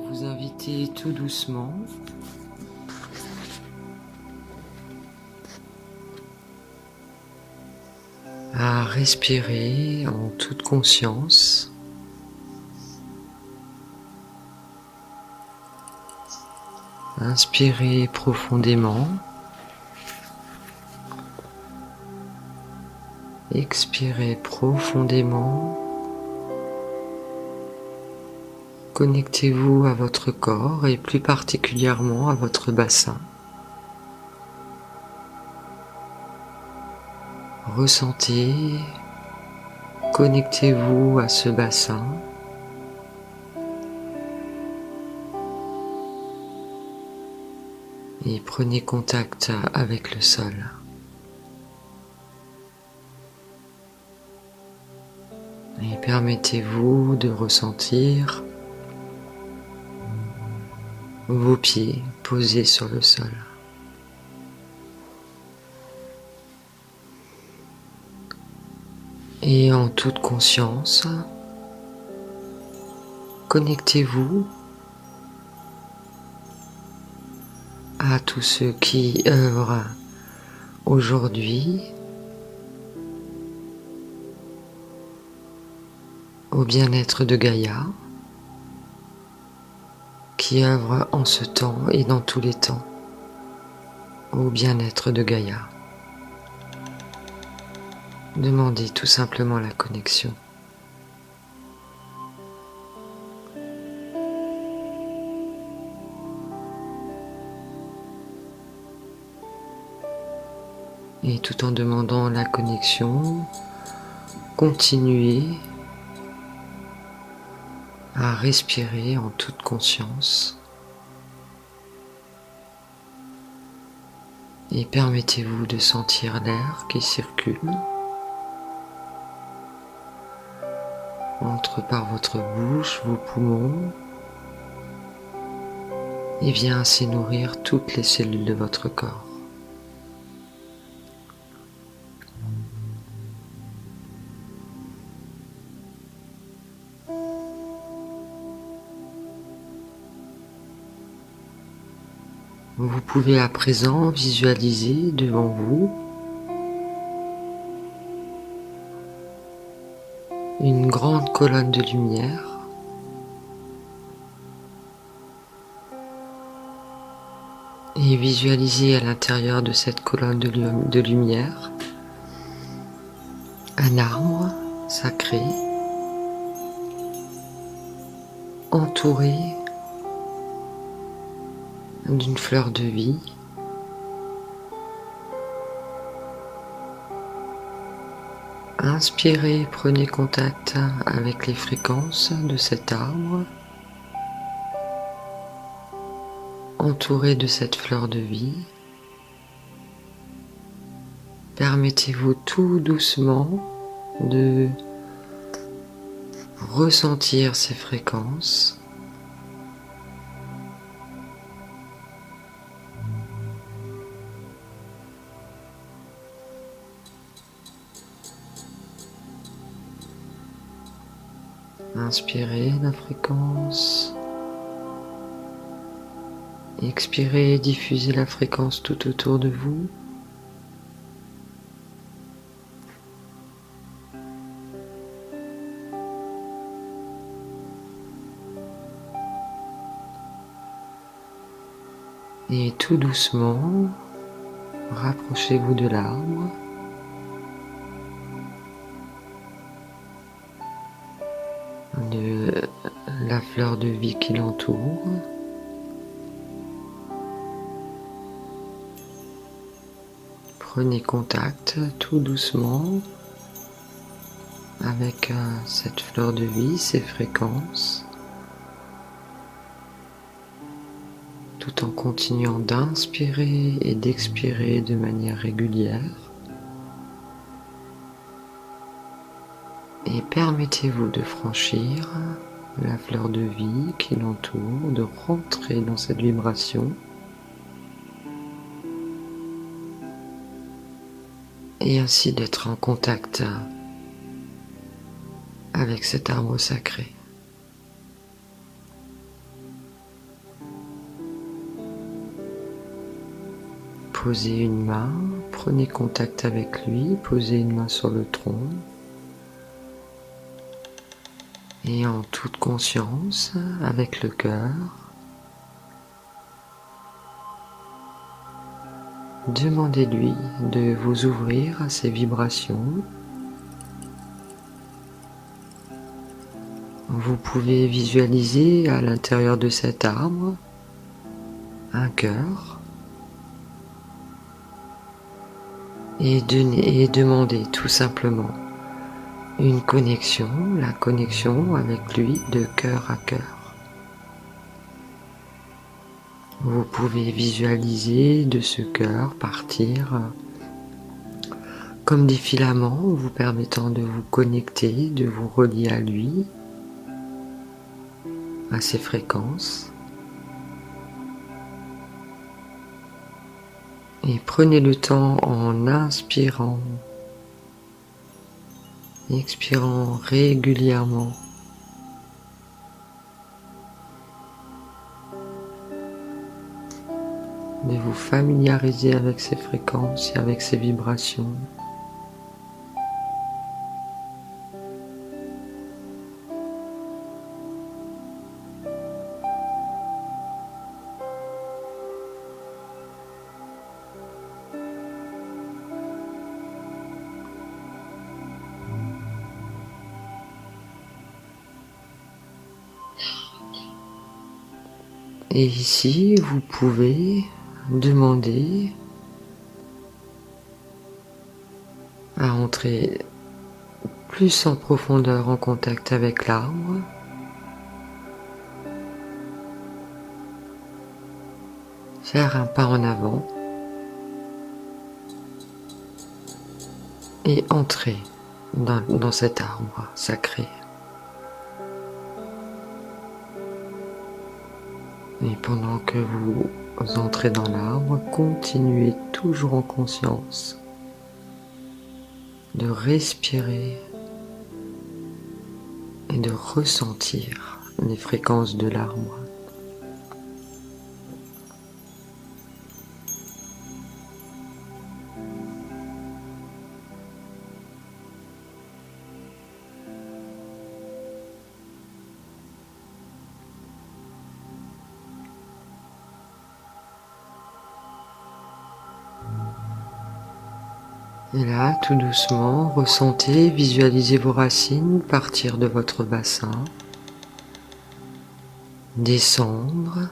vous inviter tout doucement à respirer en toute conscience. Inspirez profondément. Expirez profondément. Connectez-vous à votre corps et plus particulièrement à votre bassin. Ressentez, connectez-vous à ce bassin. Et prenez contact avec le sol. Et permettez-vous de ressentir vos pieds posés sur le sol. Et en toute conscience, connectez-vous à tous ceux qui œuvrent aujourd'hui au bien-être de Gaïa, qui œuvrent en ce temps et dans tous les temps au bien-être de Gaïa. Demandez tout simplement la connexion. Et tout en demandant la connexion, continuez à respirer en toute conscience et permettez-vous de sentir l'air qui circule, entre par votre bouche, vos poumons, et vient ainsi nourrir toutes les cellules de votre corps. Vous pouvez à présent visualiser devant vous une grande colonne de lumière et visualiser à l'intérieur de cette colonne de lumière un arbre sacré entouré d'une fleur de vie. Inspirez, prenez contact avec les fréquences de cet arbre, entouré de cette fleur de vie. Permettez-vous tout doucement de ressentir ces fréquences. Inspirez la fréquence. Expirez, diffusez la fréquence tout autour de vous. Et tout doucement, rapprochez-vous de l'arbre. De la fleur de vie qui l'entoure. Prenez contact tout doucement avec cette fleur de vie, ses fréquences, tout en continuant d'inspirer et d'expirer de manière régulière. Et permettez-vous de franchir la fleur de vie qui l'entoure, de rentrer dans cette vibration et ainsi d'être en contact avec cet arbre sacré. posez une main, prenez contact avec lui, posez une main sur le tronc. Et en toute conscience, avec le cœur, demandez-lui de vous ouvrir à ces vibrations. Vous pouvez visualiser à l'intérieur de cet arbre un cœur et demander tout simplement une connexion, la connexion avec lui de cœur à cœur. Vous pouvez visualiser de ce cœur partir comme des filaments vous permettant de vous connecter, de vous relier à lui, à ses fréquences. Et prenez le temps en inspirant, expirant régulièrement. De vous familiariser avec ces fréquences et avec ces vibrations. Et ici, vous pouvez demander à entrer plus en profondeur en contact avec l'arbre. Faire un pas en avant et entrer dans cet arbre sacré. Et pendant que vous entrez dans l'arbre, continuez toujours en conscience de respirer et de ressentir les fréquences de l'arbre. Et là, tout doucement, ressentez, visualisez vos racines partir de votre bassin, descendre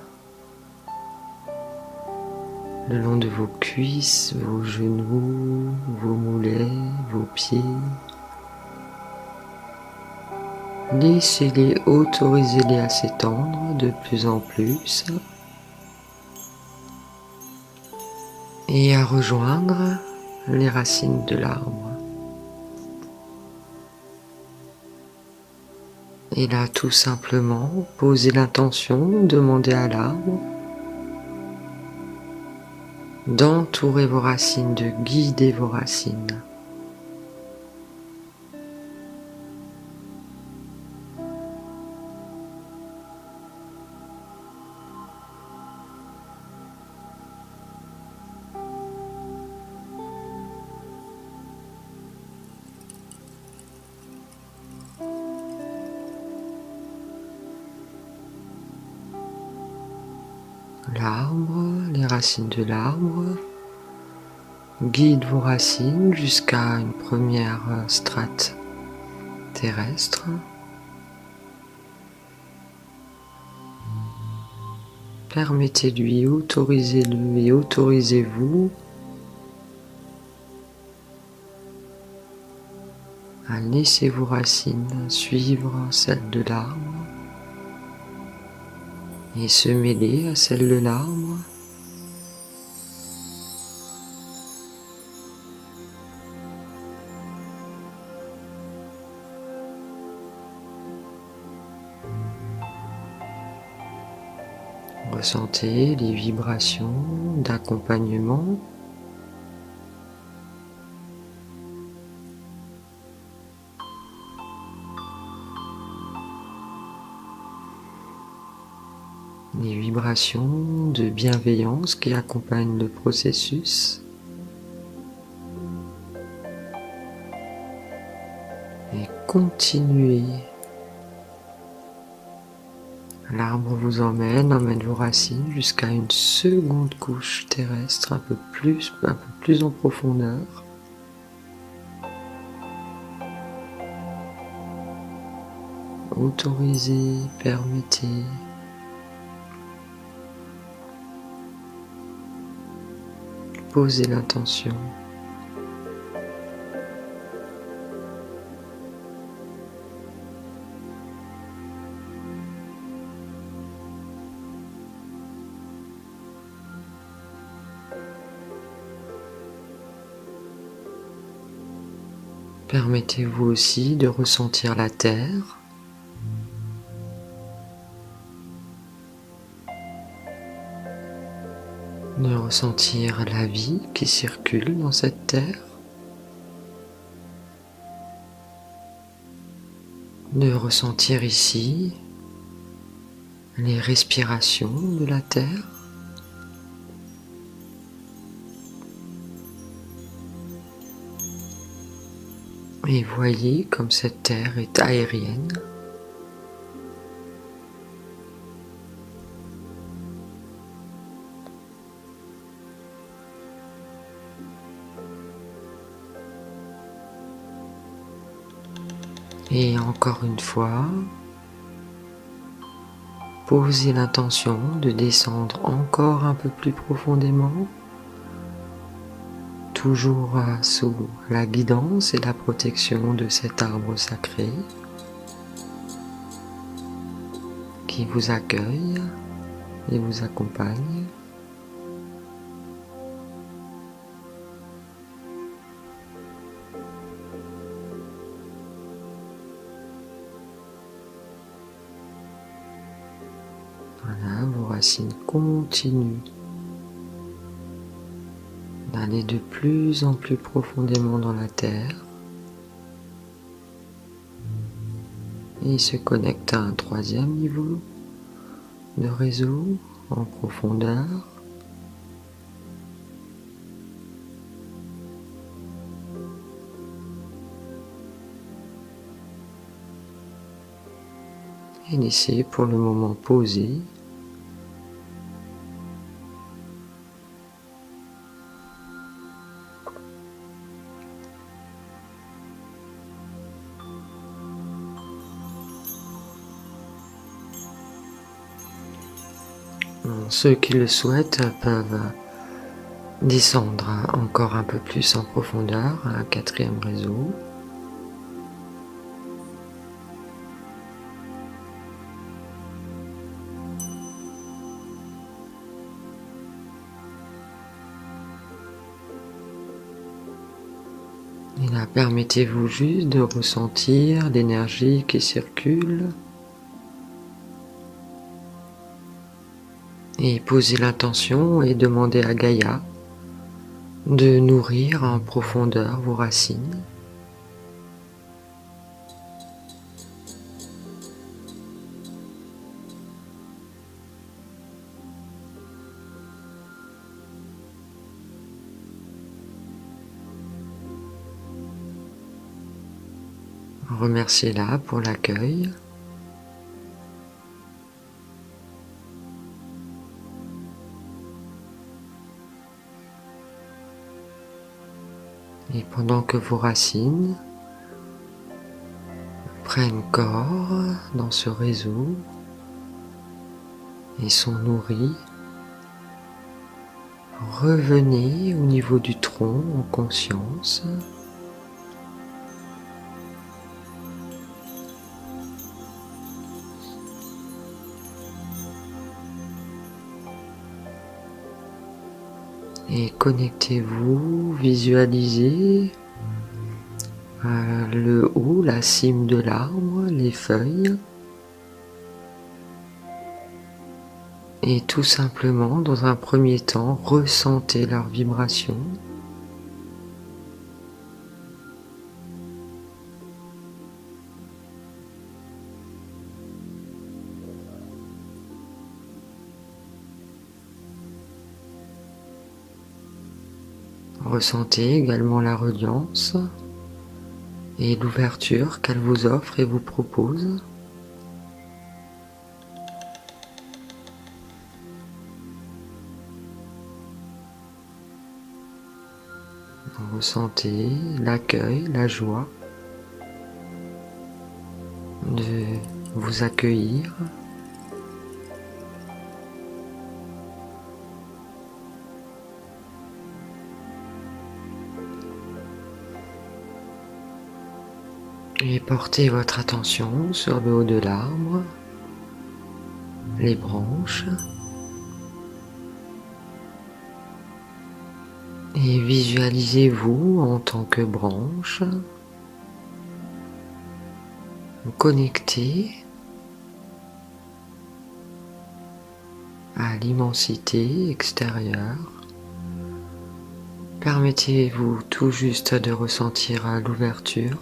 le long de vos cuisses, vos genoux, vos mollets, vos pieds. Laissez-les, autorisez-les à s'étendre de plus en plus et à rejoindre les racines de l'arbre. Et là, tout simplement, posez l'intention, demandez à l'arbre d'entourer vos racines, de guider vos racines. L'arbre, les racines de l'arbre, guide vos racines jusqu'à une première strate terrestre. Permettez-lui, autorisez-le et autorisez-vous à laisser vos racines suivre celles de l'arbre et se mêler à celles de l'arbre. Ressentez les vibrations d'accompagnement. les vibrations de bienveillance qui accompagnent le processus. Et continuez. L'arbre vous emmène vos racines jusqu'à une seconde couche terrestre un peu plus en profondeur. Autorisez, permettez. Posez l'intention. Permettez-vous aussi de ressentir la terre, de ressentir la vie qui circule dans cette terre, de ressentir ici les respirations de la terre. Et voyez comme cette terre est aérienne. Et encore une fois, posez l'intention de descendre encore un peu plus profondément, toujours sous la guidance et la protection de cet arbre sacré qui vous accueille et vous accompagne. Voilà, vos racines continuent d'aller de plus en plus profondément dans la terre et se connectent à un troisième niveau de réseau en profondeur. Et laissez pour le moment poser. Ceux qui le souhaitent peuvent descendre encore un peu plus en profondeur à un quatrième réseau. Et là, permettez-vous juste de ressentir l'énergie qui circule. Et posez l'intention et demandez à Gaïa de nourrir en profondeur vos racines. Remerciez-la pour l'accueil. Et pendant que vos racines prennent corps dans ce réseau et sont nourries, revenez au niveau du tronc en conscience. Et connectez-vous, visualisez le haut, la cime de l'arbre, les feuilles. Et tout simplement, dans un premier temps, ressentez leurs vibrations. Ressentez également la reliance et l'ouverture qu'elle vous offre et vous propose. Vous ressentez l'accueil, la joie de vous accueillir. Et portez votre attention sur le haut de l'arbre, les branches, et visualisez-vous en tant que branche, connecté à l'immensité extérieure. Permettez-vous tout juste de ressentir l'ouverture.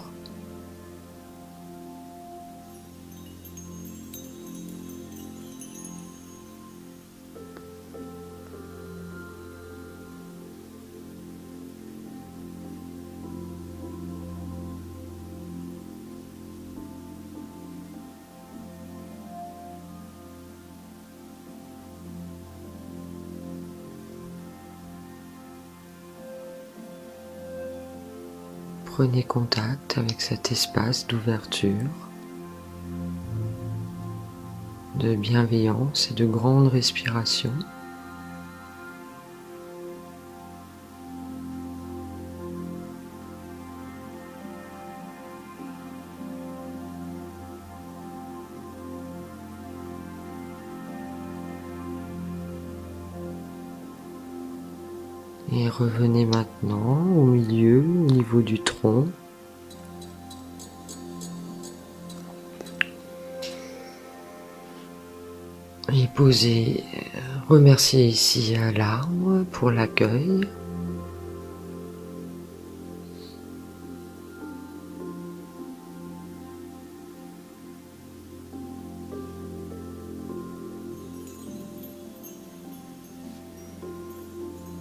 Prenez contact avec cet espace d'ouverture, de bienveillance et de grande respiration. Et revenez maintenant au milieu, au niveau du tronc. Et posez, remerciez ici l'arbre pour l'accueil.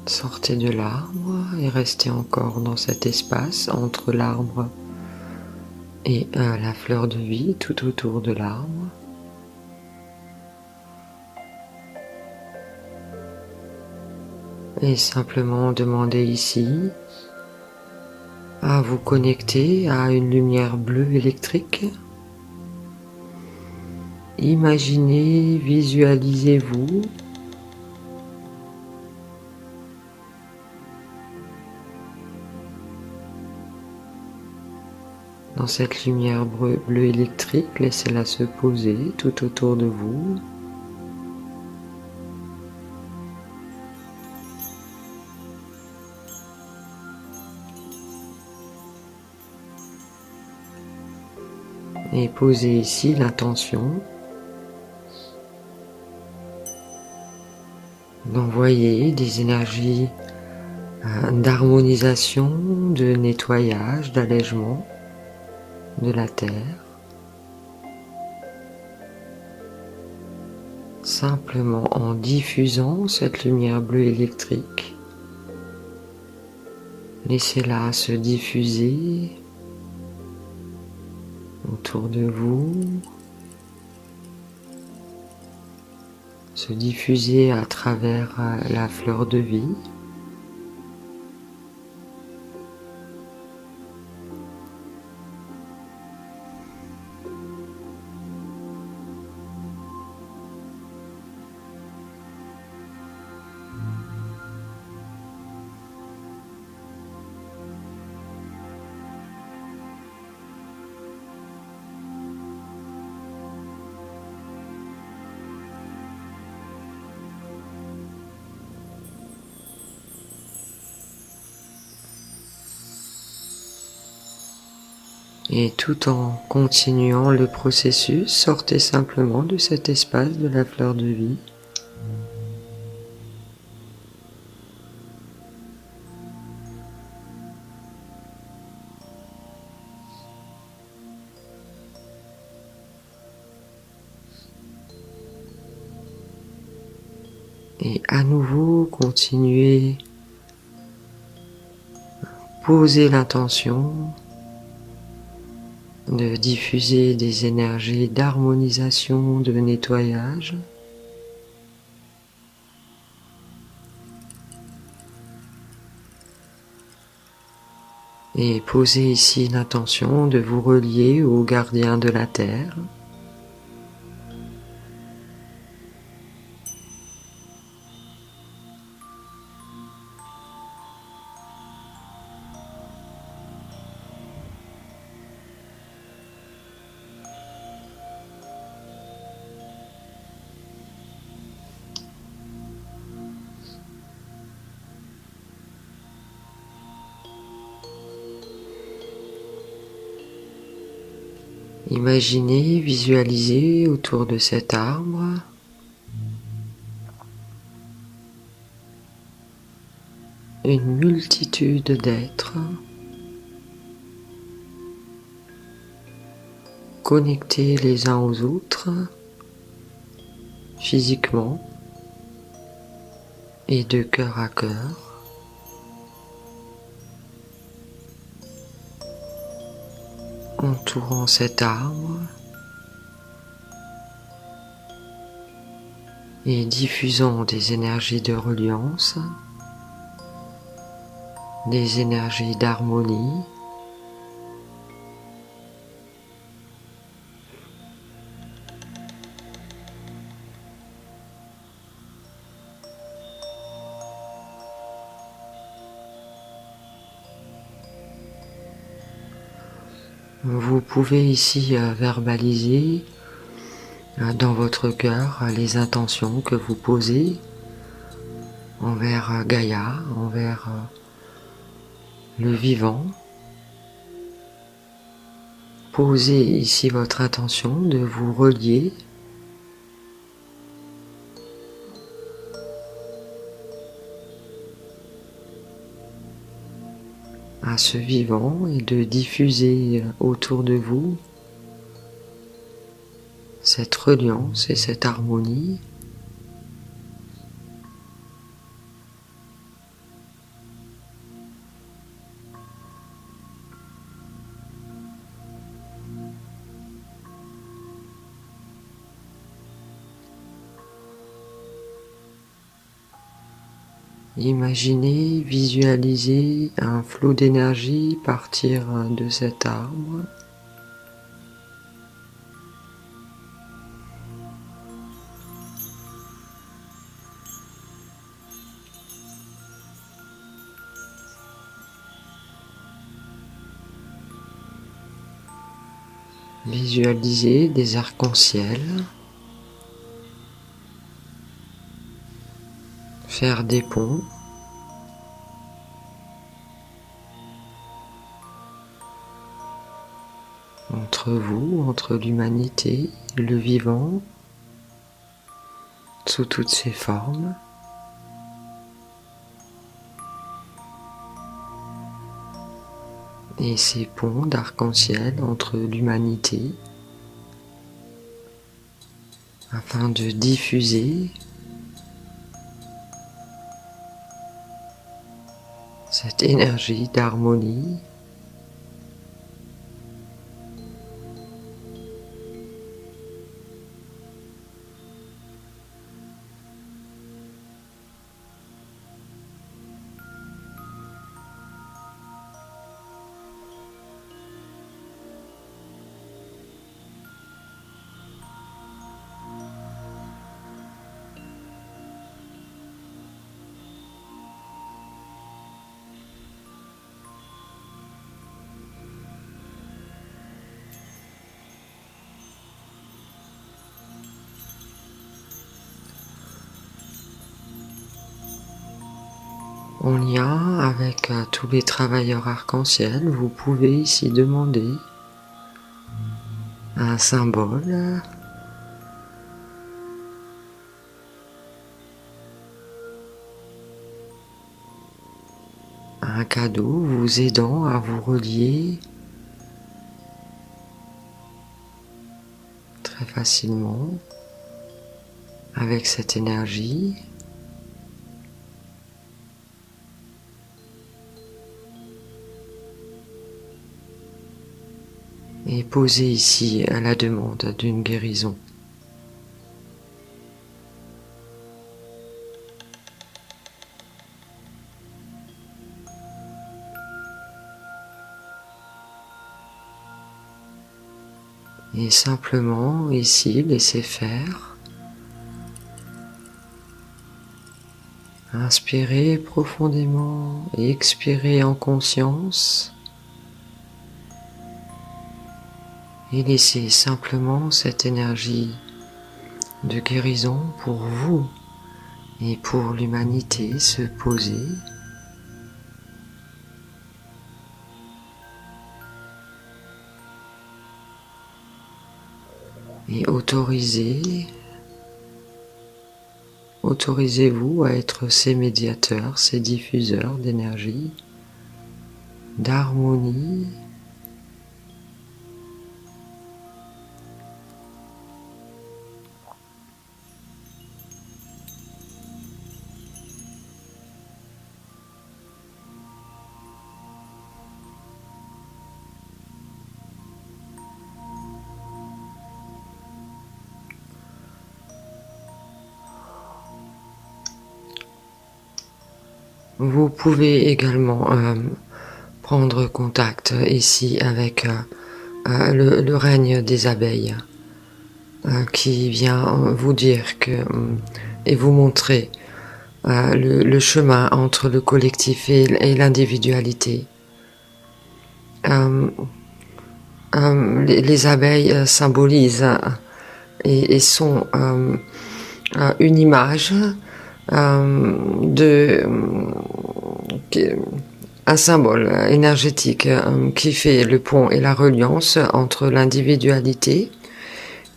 Sortez de l'arbre et restez encore dans cet espace entre l'arbre et la fleur de vie tout autour de l'arbre. Et simplement demandez ici à vous connecter à une lumière bleue électrique. Imaginez, visualisez-vous dans cette lumière bleue électrique. Laissez-la se poser tout autour de vous. Et posez ici l'intention d'envoyer des énergies d'harmonisation, de nettoyage, d'allègement de la terre. Simplement en diffusant cette lumière bleue électrique. Laissez-la se diffuser autour de vous, se diffuser à travers la fleur de vie. Et tout en continuant le processus, sortez simplement de cet espace de la fleur de vie. Et à nouveau, continuez posez l'intention de diffuser des énergies d'harmonisation, de nettoyage. Et posez ici l'intention de vous relier au gardien de la Terre. Imaginez, visualisez autour de cet arbre une multitude d'êtres connectés les uns aux autres physiquement et de cœur à cœur. Entourant cet arbre et diffusant des énergies de reliance, des énergies d'harmonie, vous pouvez ici verbaliser dans votre cœur les intentions que vous posez envers Gaïa, envers le vivant. Posez ici votre intention de vous relier à ce vivant et de diffuser autour de vous cette reliance et cette harmonie. Imaginez, visualisez un flot d'énergie partir de cet arbre. Visualisez des arcs-en-ciel, faire des ponts entre vous, entre l'humanité, le vivant, sous toutes ses formes. Et ces ponts d'arc-en-ciel entre l'humanité afin de diffuser cette énergie d'harmonie. En lien avec tous les travailleurs arc-en-ciel, vous pouvez ici demander un symbole, un cadeau vous aidant à vous relier très facilement avec cette énergie. et posez ici à la demande d'une guérison. Et simplement ici, laissez faire. Inspirez profondément et expirez en conscience. Et laissez simplement cette énergie de guérison pour vous et pour l'humanité se poser. Et autorisez-vous à être ces médiateurs, ces diffuseurs d'énergie, d'harmonie. Vous pouvez également prendre contact ici avec le règne des abeilles qui vient vous dire que et vous montrer le chemin entre le collectif et l'individualité. Les abeilles symbolisent et sont une image un symbole énergétique qui fait le pont et la reliance entre l'individualité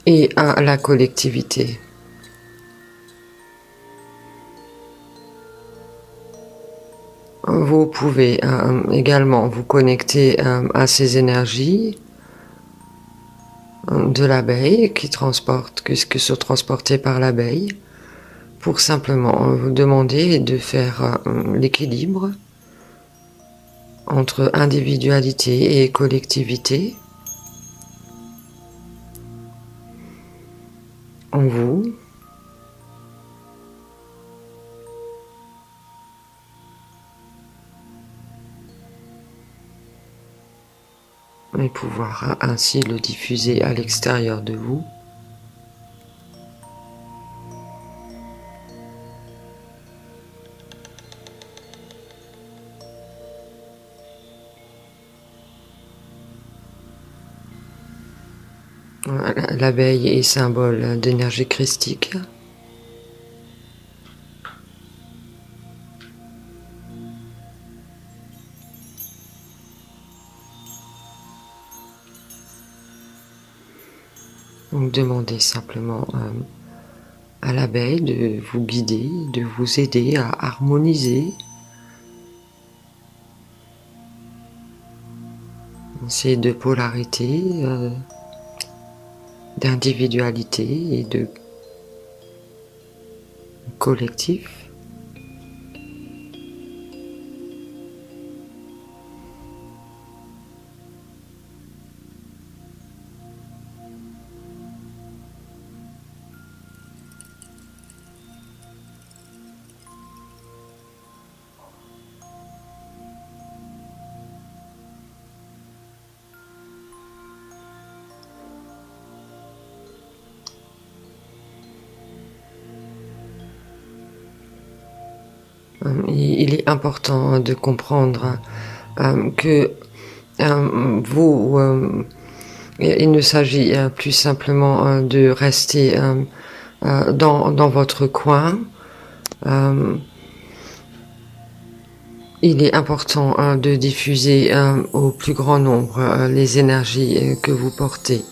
et la collectivité. Vous pouvez également vous connecter à ces énergies de l'abeille qui sont transportées par l'abeille pour simplement vous demander de faire l'équilibre entre individualité et collectivité en vous. Et pouvoir ainsi le diffuser à l'extérieur de vous. L'abeille est symbole d'énergie christique. Donc demandez simplement à l'abeille de vous guider, de vous aider à harmoniser ces deux polarités d'individualité et de collectif. Il est important de comprendre que il ne s'agit plus simplement de rester dans votre coin. Il est important de diffuser au plus grand nombre les énergies que vous portez.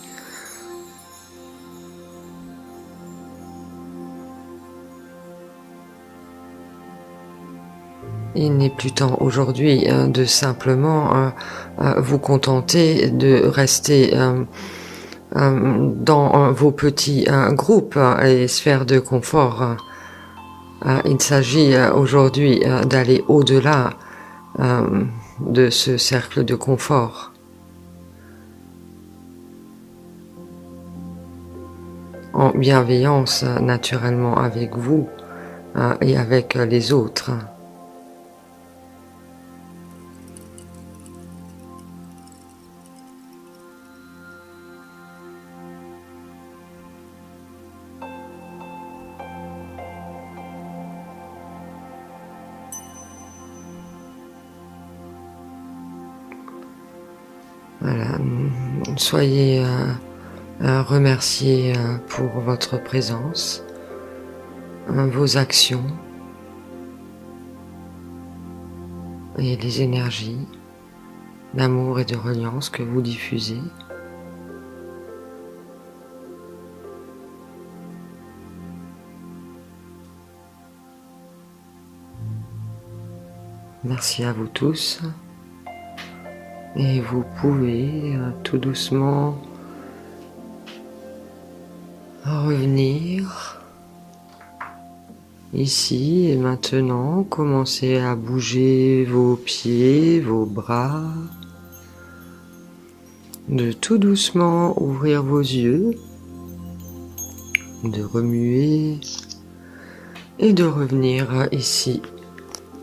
Il n'est plus temps aujourd'hui de simplement vous contenter de rester dans vos petits groupes et sphères de confort. Il s'agit aujourd'hui d'aller au-delà de ce cercle de confort. en bienveillance naturellement avec vous et avec les autres. Voilà, soyez remerciés pour votre présence, vos actions et les énergies d'amour et de reliance que vous diffusez. Merci à vous tous. Et vous pouvez tout doucement revenir ici et maintenant. Commencez à bouger vos pieds, vos bras. De tout doucement ouvrir vos yeux, de remuer et de revenir ici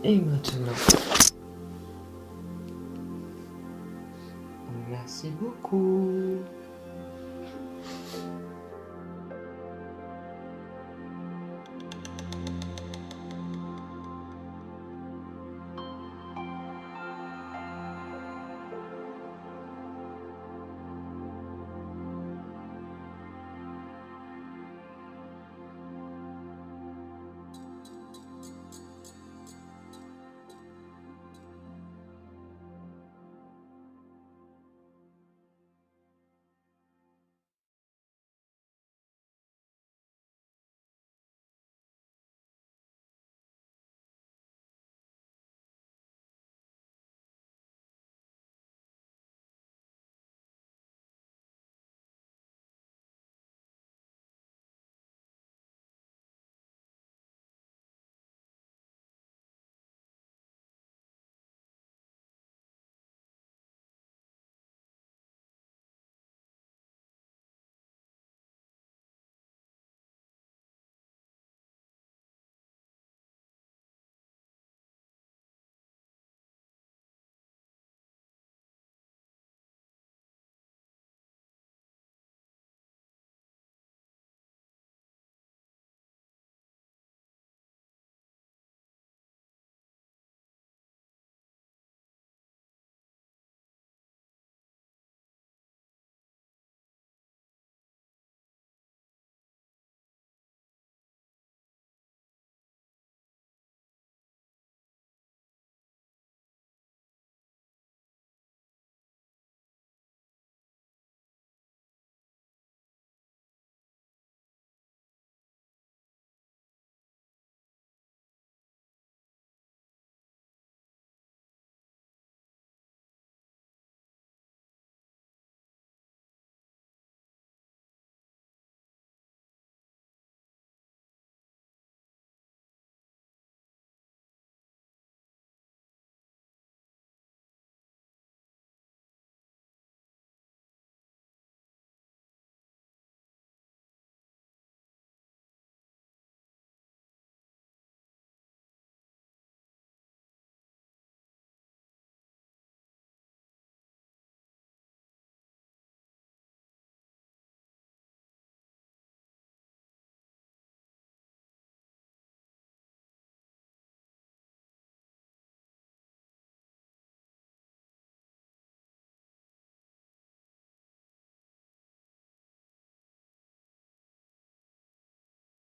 et maintenant. Merci beaucoup.